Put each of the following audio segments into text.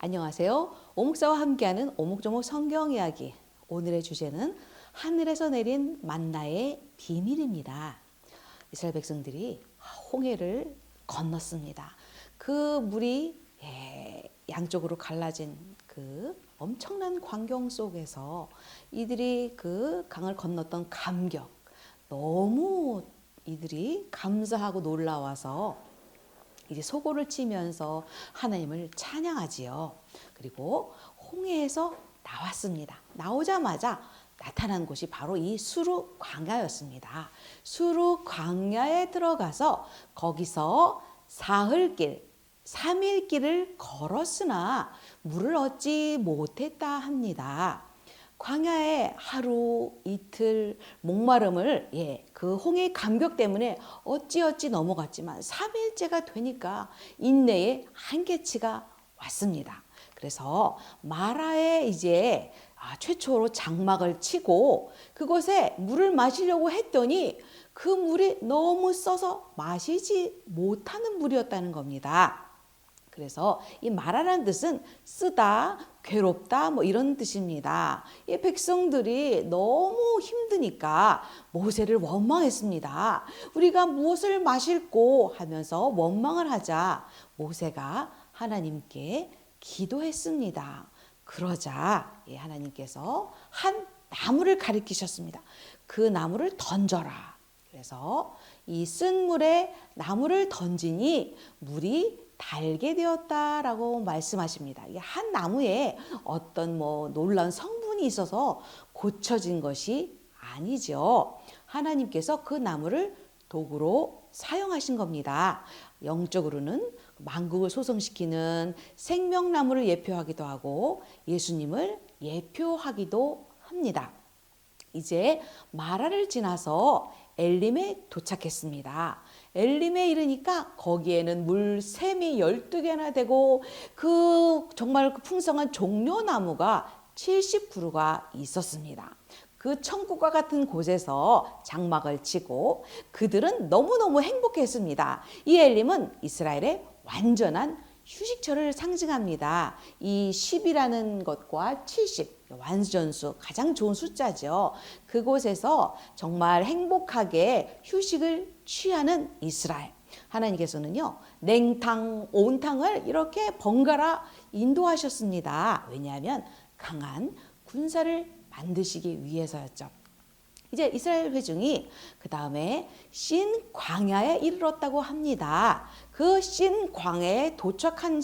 안녕하세요. 오목사와 함께하는 오목조목 성경 이야기. 오늘의 주제는 하늘에서 내린 만나의 비밀입니다. 이스라엘 백성들이 홍해를 건넜습니다. 그 물이 양쪽으로 갈라진 그 엄청난 광경 속에서 이들이 그 강을 건넜던 감격, 너무 이들이 감사하고 놀라워서 이제 소고를 치면서 하나님을 찬양하지요. 그리고 홍해에서 나왔습니다. 나오자마자 나타난 곳이 바로 이 수르 광야였습니다. 수르 광야에 들어가서 거기서 사흘길, 3일길을 걸었으나 물을 얻지 못했다 합니다. 광야에 하루 이틀 목마름을 그 홍해의 감격 때문에 어찌어찌 넘어갔지만 3일째가 되니까 인내의 한계치가 왔습니다. 그래서 마라에 이제 최초로 장막을 치고 그곳에 물을 마시려고 했더니 그 물이 너무 써서 마시지 못하는 물이었다는 겁니다. 그래서 이 마라라는 뜻은 쓰다, 괴롭다 뭐 이런 뜻입니다. 이 백성들이 너무 힘드니까 모세를 원망했습니다. 우리가 무엇을 마실꼬 하면서 원망을 하자 모세가 하나님께 기도했습니다. 그러자 하나님께서 한 나무를 가리키셨습니다. 그 나무를 던져라. 그래서 이 쓴 물에 나무를 던지니 물이 달게 되었다라고 말씀하십니다. 한 나무에 어떤 놀라운 성분이 있어서 고쳐진 것이 아니죠. 하나님께서 그 나무를 도구로 사용하신 겁니다. 영적으로는 만국을 소성시키는 생명나무를 예표하기도 하고 예수님을 예표하기도 합니다. 이제 마라를 지나서 엘림에 도착했습니다. 엘림에 이르니까 거기에는 물샘이 12개나 되고 정말 그 풍성한 종려나무가 70그루가 있었습니다. 그 천국과 같은 곳에서 장막을 치고 그들은 너무너무 행복했습니다. 이 엘림은 이스라엘의 완전한 휴식처를 상징합니다. 이 10이라는 것과 70, 완전수, 가장 좋은 숫자죠. 그곳에서 정말 행복하게 휴식을 취하는 이스라엘. 하나님께서는요, 냉탕, 온탕을 이렇게 번갈아 인도하셨습니다. 왜냐하면 강한 군사를 만드시기 위해서였죠. 이제 이스라엘 회중이 그 다음에 신 광야에 이르렀다고 합니다. 그 신 광야에 도착한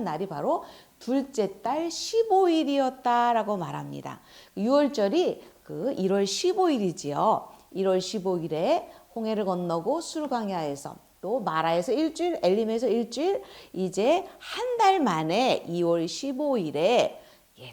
날이 바로 둘째 달 15일이었다라고 말합니다. 6월절이 그 1월 15일이지요. 1월 15일에 홍해를 건너고 수르광야에서 또 마라에서 일주일, 엘림에서 일주일, 이제 한 달 만에 2월 15일에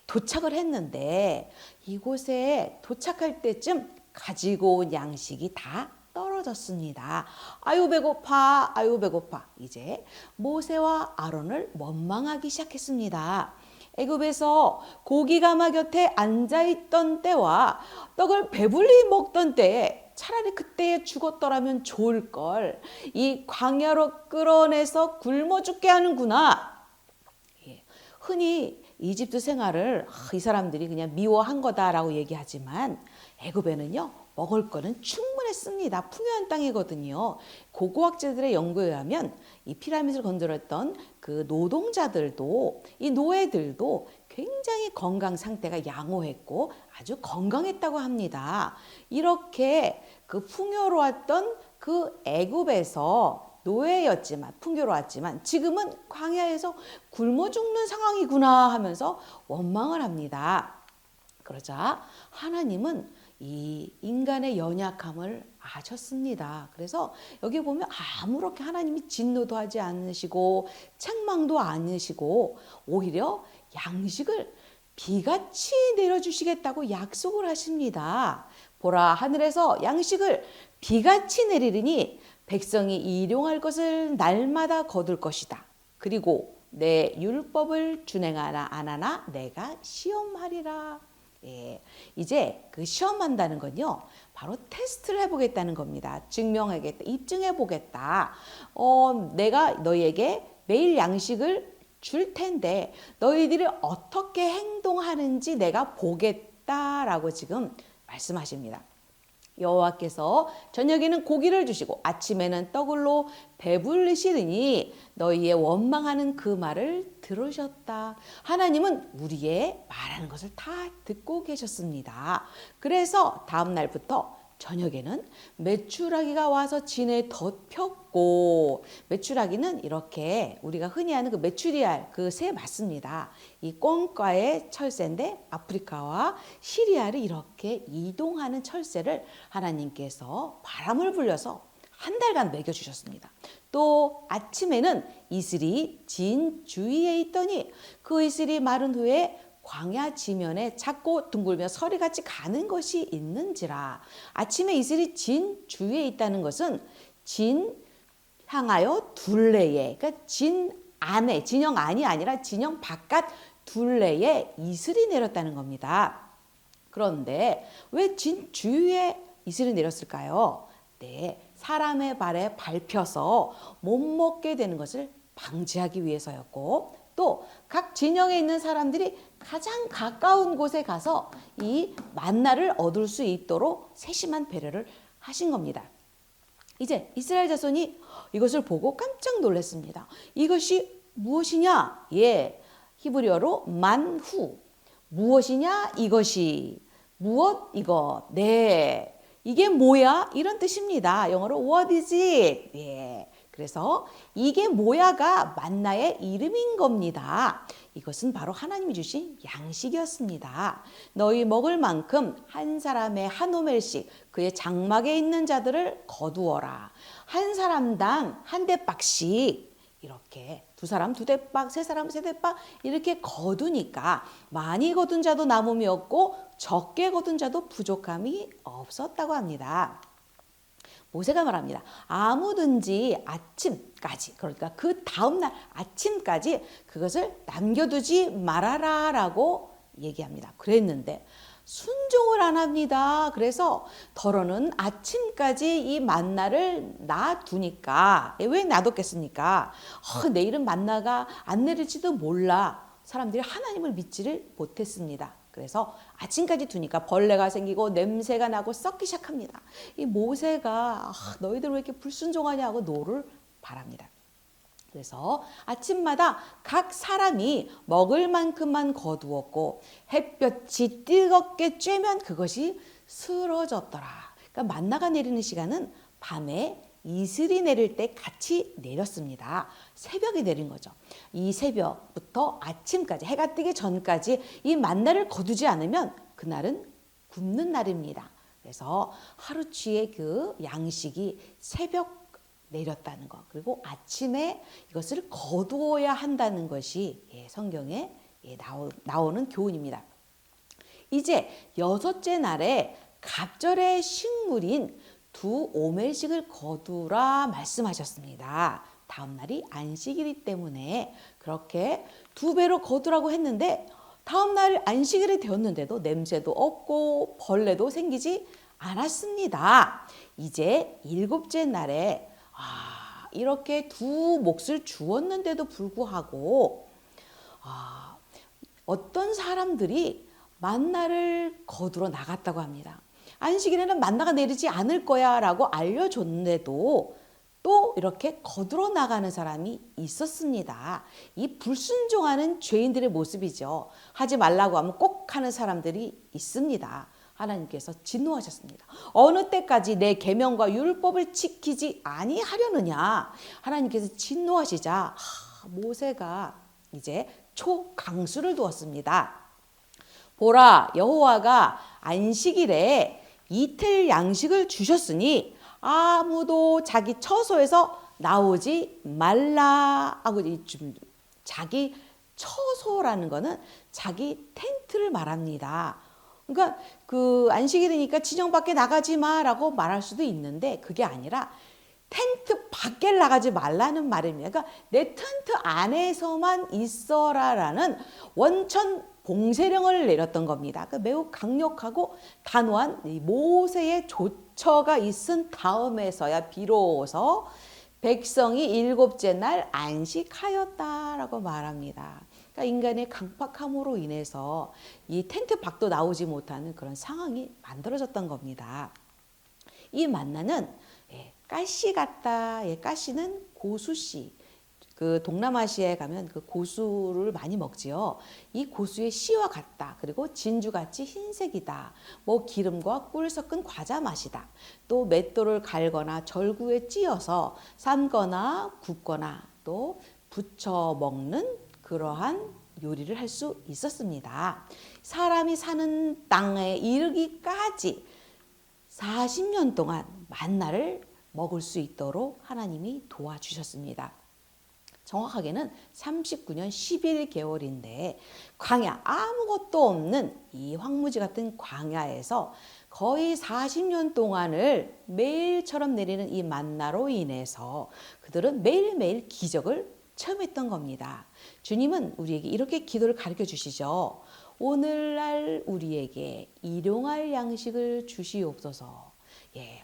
도착을 했는데 이곳에 도착할 때쯤 가지고 온 양식이 다 떨어졌습니다. 아유 배고파, 아유 배고파. 이제 모세와 아론을 원망하기 시작했습니다. 애굽에서 고기가마 곁에 앉아있던 때와 떡을 배불리 먹던 때에 차라리 그때에 죽었더라면 좋을걸. 이 광야로 끌어내서 굶어 죽게 하는구나. 흔히 이집트 생활을 이 사람들이 그냥 미워한 거다라고 얘기하지만 애굽에는요 먹을 거는 충분했습니다. 풍요한 땅이거든요. 고고학자들의 연구에 의하면 이 피라미드를 건드렸던 그 노동자들도 이 노예들도 굉장히 건강 상태가 양호했고 아주 건강했다고 합니다. 이렇게 그 풍요로웠던 그 애굽에서 노예였지만 풍요로웠지만 지금은 광야에서 굶어 죽는 상황이구나 하면서 원망을 합니다. 그러자 하나님은 이 인간의 연약함을 아셨습니다. 그래서 여기 보면 아무렇게 하나님이 진노도 하지 않으시고 책망도 않으시고 오히려 양식을 비같이 내려주시겠다고 약속을 하십니다. 보라, 하늘에서 양식을 비같이 내리리니 백성이 일용할 것을 날마다 거둘 것이다. 그리고 내 율법을 준행하나 안 하나 내가 시험하리라. 이제 그 시험한다는 건요, 바로 테스트를 해보겠다는 겁니다. 증명하겠다, 입증해보겠다. 내가 너희에게 매일 양식을 줄 텐데 너희들이 어떻게 행동하는지 내가 보겠다라고 지금 말씀하십니다. 여호와께서 저녁에는 고기를 주시고 아침에는 떡을로 배불리시더니 너희의 원망하는 그 말을 들으셨다. 하나님은 우리의 말하는 것을 다 듣고 계셨습니다. 그래서 다음 날부터 저녁에는 메추라기가 와서 진에 덮였고, 메추라기는 이렇게 우리가 흔히 아는 그 메추리알 그 새 맞습니다. 이 꽁과의 철새인데 아프리카와 시리아를 이렇게 이동하는 철새를 하나님께서 바람을 불려서 한 달간 먹여주셨습니다. 또 아침에는 이슬이 진 주위에 있더니 그 이슬이 마른 후에 광야 지면에 작고 둥글며 서리같이 가는 것이 있는지라. 아침에 이슬이 진 주위에 있다는 것은 진 향하여 둘레에, 그러니까 진 안에, 진영 안이 아니라 진영 바깥 둘레에 이슬이 내렸다는 겁니다. 그런데 왜 진 주위에 이슬이 내렸을까요? 네, 사람의 발에 밟혀서 못 먹게 되는 것을 방지하기 위해서였고, 또 각 진영에 있는 사람들이 가장 가까운 곳에 가서 이 만나를 얻을 수 있도록 세심한 배려를 하신 겁니다. 이제 이스라엘 자손이 이것을 보고 깜짝 놀랐습니다. 이것이 무엇이냐? 예, 히브리어로 만후. 무엇이냐? 이것이. 무엇? 이것. 네. 이게 뭐야? 이런 뜻입니다. 영어로 what is it? 예. 그래서 이게 뭐야가 만나의 이름인 겁니다. 이것은 바로 하나님이 주신 양식이었습니다. 너희 먹을 만큼 한 사람의 한 오멜씩 그의 장막에 있는 자들을 거두어라. 한 사람당 한 대박씩 이렇게 두 사람 두 대박, 세 사람 세 대박 이렇게 거두니까 많이 거둔 자도 남음이 없고 적게 거둔 자도 부족함이 없었다고 합니다. 모세가 말합니다. 아무든지 아침까지, 그러니까 그 다음날 아침까지 그것을 남겨두지 말아라 라고 얘기합니다. 그랬는데 순종을 안 합니다. 그래서 더러는 아침까지 이 만나를 놔두니까, 왜 놔뒀겠습니까? 내일은 만나가 안 내릴지도 몰라. 사람들이 하나님을 믿지를 못했습니다. 그래서 아침까지 두니까 벌레가 생기고 냄새가 나고 썩기 시작합니다. 이 모세가 너희들 왜 이렇게 불순종하냐고 노를 바랍니다. 그래서 아침마다 각 사람이 먹을 만큼만 거두었고 햇볕이 뜨겁게 쬐면 그것이 쓰러졌더라. 그러니까 만나가 내리는 시간은 밤에 이슬이 내릴 때 같이 내렸습니다. 새벽에 내린 거죠. 이 새벽부터 아침까지 해가 뜨기 전까지 이 만나를 거두지 않으면 그날은 굶는 날입니다. 그래서 하루치의 그 양식이 새벽 내렸다는 것, 그리고 아침에 이것을 거두어야 한다는 것이 성경에 나오는 교훈입니다. 이제 여섯째 날에 갑절의 식물인 두 오멜씩을 거두라 말씀하셨습니다. 다음 날이 안식일이기 때문에 그렇게 두 배로 거두라고 했는데 다음 날 안식일이 되었는데도 냄새도 없고 벌레도 생기지 않았습니다. 이제 일곱째 날에 이렇게 두 몫을 주었는데도 불구하고 어떤 사람들이 만나를 거두러 나갔다고 합니다. 안식일에는 만나가 내리지 않을 거야 라고 알려줬는데도 또 이렇게 거두러 나가는 사람이 있었습니다. 이 불순종하는 죄인들의 모습이죠. 하지 말라고 하면 꼭 하는 사람들이 있습니다. 하나님께서 진노하셨습니다. 어느 때까지 내 계명과 율법을 지키지 아니하려느냐. 하나님께서 진노하시자 모세가 이제 초강수를 두었습니다. 보라, 여호와가 안식일에 이틀 양식을 주셨으니 아무도 자기 처소에서 나오지 말라 하고, 자기 처소라는 거는 자기 텐트를 말합니다. 그러니까 그 안식일이니까 진영 밖에 나가지 마라고 말할 수도 있는데 그게 아니라 텐트 밖에 나가지 말라는 말입니다. 그러니까 내 텐트 안에서만 있어라라는 원천 봉쇄령을 내렸던 겁니다. 그러니까 매우 강력하고 단호한 모세의 조처가 있은 다음에서야 비로소 백성이 일곱째 날 안식하였다라고 말합니다. 그러니까 인간의 강팍함으로 인해서 이 텐트 밖도 나오지 못하는 그런 상황이 만들어졌던 겁니다. 이 만나는 가시 같다. 가시는 고수씨. 그 동남아시아에 가면 그 고수를 많이 먹지요. 이 고수의 씨와 같다. 그리고 진주같이 흰색이다. 뭐 기름과 꿀 섞은 과자 맛이다. 또 맷돌을 갈거나 절구에 찧어서 삶거나 굽거나 또 부쳐 먹는 그러한 요리를 할 수 있었습니다. 사람이 사는 땅에 이르기까지 40년 동안 만나를 먹을 수 있도록 하나님이 도와주셨습니다. 정확하게는 39년 11개월인데 광야, 아무것도 없는 이 황무지 같은 광야에서 거의 40년 동안을 매일처럼 내리는 이 만나로 인해서 그들은 매일매일 기적을 체험했던 겁니다. 주님은 우리에게 이렇게 기도를 가르쳐 주시죠. 오늘날 우리에게 일용할 양식을 주시옵소서.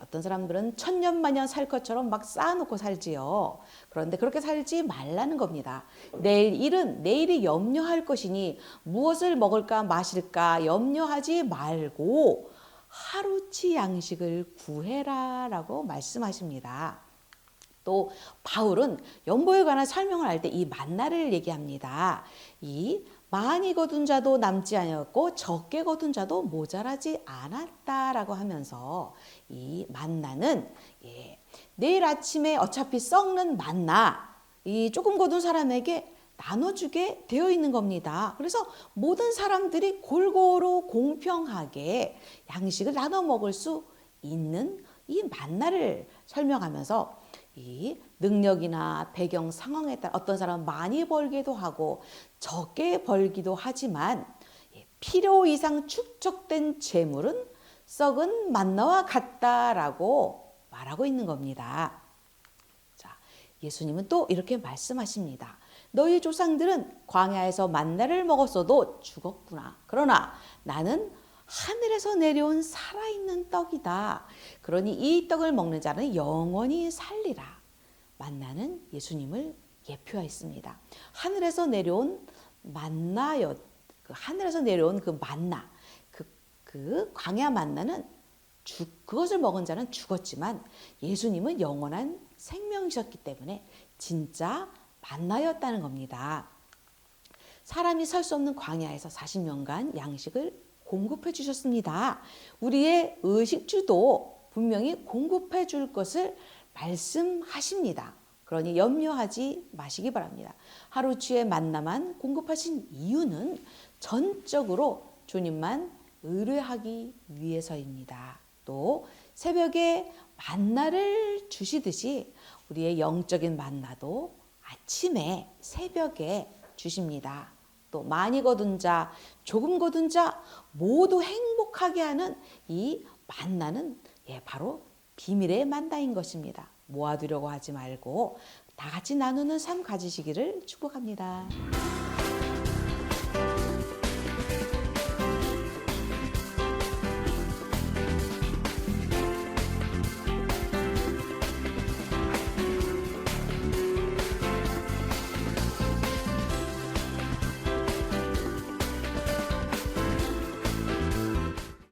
어떤 사람들은 천년만년 살 것처럼 막 쌓아놓고 살지요. 그런데 그렇게 살지 말라는 겁니다. 내일 일은 내일이 염려할 것이니 무엇을 먹을까 마실까 염려하지 말고 하루치 양식을 구해라 라고 말씀하십니다. 또 바울은 연보에 관한 설명을 할 때 이 만나를 얘기합니다. 이 많이 거둔 자도 남지 아니었고 적게 거둔 자도 모자라지 않았다라고 하면서 이 만나는 내일 아침에 어차피 썩는 만나 이 조금 거둔 사람에게 나눠주게 되어 있는 겁니다. 그래서 모든 사람들이 골고루 공평하게 양식을 나눠 먹을 수 있는 이 만나를 설명하면서 이 능력이나 배경 상황에 따라 어떤 사람은 많이 벌기도 하고 적게 벌기도 하지만 필요 이상 축적된 재물은 썩은 만나와 같다라고 말하고 있는 겁니다. 자, 예수님은 또 이렇게 말씀하십니다. 너희 조상들은 광야에서 만나를 먹었어도 죽었구나. 그러나 나는 하늘에서 내려온 살아있는 떡이다. 그러니 이 떡을 먹는 자는 영원히 살리라. 만나는 예수님을 예표하였습니다. 하늘에서 내려온 만나였. 하늘에서 내려온 그 만나, 그 광야 만나는 그것을 먹은 자는 죽었지만 예수님은 영원한 생명이셨기 때문에 진짜 만나였다는 겁니다. 사람이 설 수 없는 광야에서 40년간 양식을 공급해 주셨습니다. 우리의 의식주도 분명히 공급해 줄 것을 말씀하십니다. 그러니 염려하지 마시기 바랍니다. 하루치의 만나만 공급하신 이유는 전적으로 주님만 의뢰하기 위해서입니다. 또 새벽에 만나를 주시듯이 우리의 영적인 만나도 아침에 새벽에 주십니다. 또 많이 거둔 자, 조금 거둔 자 모두 행복하게 하는 이 만나는 바로 비밀의 만나인 것입니다. 모아두려고 하지 말고 다 같이 나누는 삶 가지시기를 축복합니다.